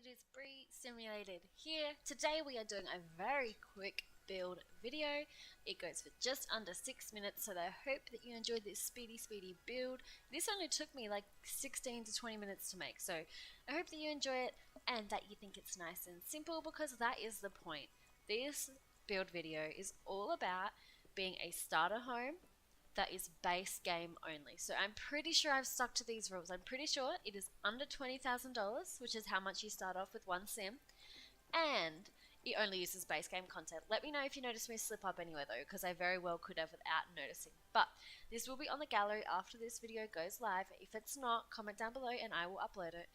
it is Bree Simulated here. Today we are doing a very quick build video. It goes for just under 6 minutes, so I hope that you enjoyed this speedy build. This only took me like 16 to 20 minutes to make, so I hope that you enjoy it and that you think it's nice and simple, because that is the point. This build video is all about being a starter home that is base game only. So I'm pretty sure I've stuck to these rules. I'm pretty sure it is under $20,000, which is how much you start off with one sim, and it only uses base game content. Let me know if you notice me slip up anywhere though, because I very well could have without noticing. But this will be on the gallery after this video goes live. If it's not, comment down below and I will upload it.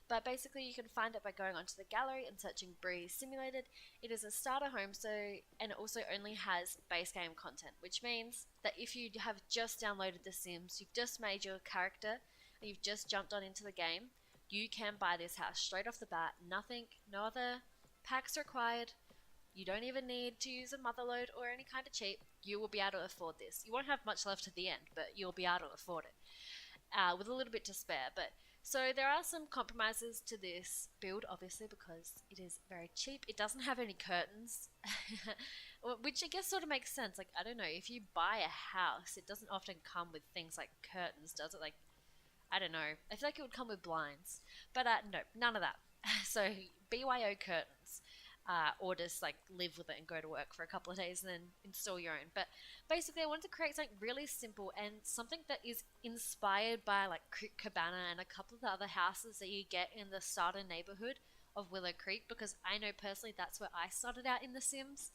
But basically you can find it by going onto the gallery and searching Bree Simulated. It is a starter home, and it also only has base game content, which means that if you have just downloaded The Sims, you've just made your character, and you've just jumped on into the game, you can buy this house straight off the bat. Nothing, no other packs required. You don't even need to use a motherload or any kind of cheat. You will be able to afford this. You won't have much left at the end, but you'll be able to afford it with a little bit to spare. But so there are some compromises to this build, obviously, because it is very cheap. It doesn't have any curtains, which I guess sort of makes sense. Like, I don't know, if you buy a house, it doesn't often come with things like curtains, does it? Like, I don't know. I feel like it would come with blinds, but no, none of that. So BYO curtains, or just like live with it and go to work for a couple of days and then install your own. But basically I wanted to create something really simple and something that is inspired by like Creek Cabana and a couple of the other houses that you get in the starter neighborhood of Willow Creek, because I know personally that's where I started out in The Sims.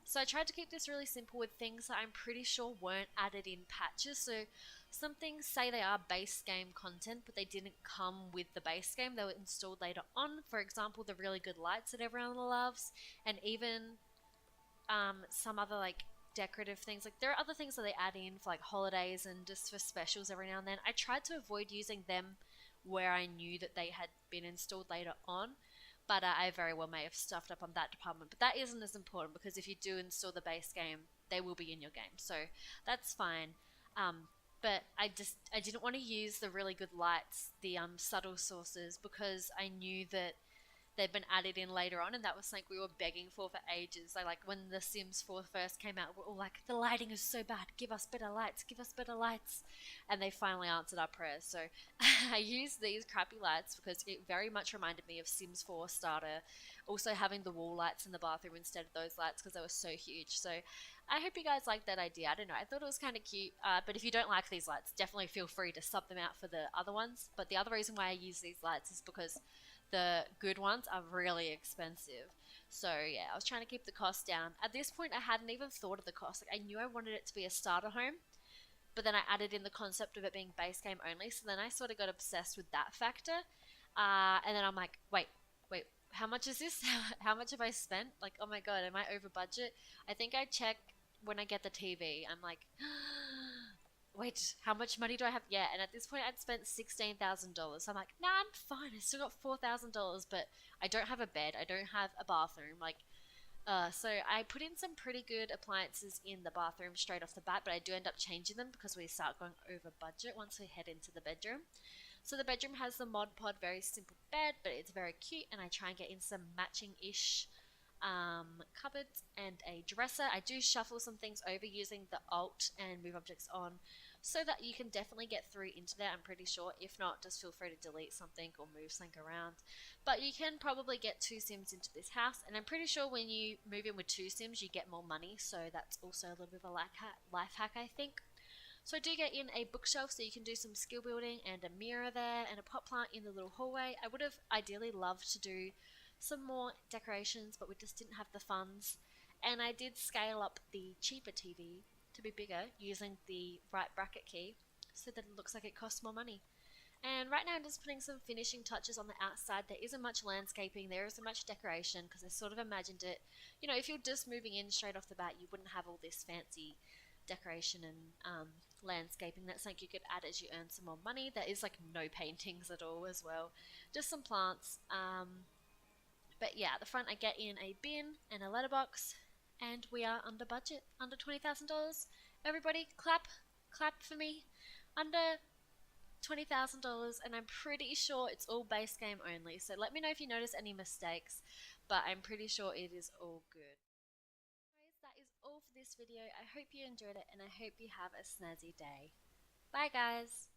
So I tried to keep this really simple with things that I'm pretty sure weren't added in patches. So some things say they are base game content, but they didn't come with the base game. They were installed later on. For example, the really good lights that everyone loves, and even some other like decorative things. Like, there are other things that they add in for like holidays and just for specials every now and then. I tried to avoid using them where I knew that they had been installed later on. But I very well may have stuffed up on that department. But that isn't as important, because if you do install the base game, they will be in your game. So that's fine. But I didn't want to use the really good lights, the subtle sources, because I knew that they'd been added in later on, and that was something we were begging for ages. Like when The Sims 4 first came out, we're all like, the lighting is so bad, give us better lights, give us better lights. And they finally answered our prayers. So I used these crappy lights because it very much reminded me of Sims 4 starter. Also having the wall lights in the bathroom instead of those lights, because they were so huge. So I hope you guys like that idea. I don't know, I thought it was kind of cute. But if you don't like these lights, definitely feel free to sub them out for the other ones. But the other reason why I use these lights is because the good ones are really expensive. So yeah, I was trying to keep the cost down. At this point I hadn't even thought of the cost. Like, I knew I wanted it to be a starter home, but then I added in the concept of it being base game only, so then I sort of got obsessed with that factor. And then I'm like, wait, how much is this? How much have I spent? Like, oh my god, am I over budget? I think I check when I get the TV. I'm like, wait, how much money do I have? Yeah, and at this point I'd spent $16,000. So I'm like, nah, I'm fine. I still got $4,000, but I don't have a bed. I don't have a bathroom. Like, so I put in some pretty good appliances in the bathroom straight off the bat, but I do end up changing them because we start going over budget once we head into the bedroom. So the bedroom has the Mod Pod, very simple bed, but it's very cute, and I try and get in some matching-ish cupboards and a dresser. I do shuffle some things over using the Alt and Move Objects on, so that you can definitely get through into there, I'm pretty sure. If not, just feel free to delete something or move something around. But you can probably get 2 Sims into this house, and I'm pretty sure when you move in with 2 Sims you get more money, so that's also a little bit of a life hack, I think. So I do get in a bookshelf so you can do some skill building, and a mirror there, and a pot plant in the little hallway. I would have ideally loved to do some more decorations, but we just didn't have the funds. And I did scale up the cheaper TV to be bigger using the right bracket key, so that it looks like it costs more money. And right now I'm just putting some finishing touches on the outside. There isn't much landscaping, there isn't much decoration, because I sort of imagined it, you know, if you're just moving in straight off the bat, you wouldn't have all this fancy decoration and landscaping. That's something you could add as you earn some more money. There is like no paintings at all as well, just some plants. But yeah, at the front I get in a bin and a letterbox, and we are under budget, under $20,000. Everybody clap for me. Under $20,000, and I'm pretty sure it's all base game only. So let me know if you notice any mistakes, but I'm pretty sure it is all good. Guys, that is all for this video. I hope you enjoyed it, and I hope you have a snazzy day. Bye guys!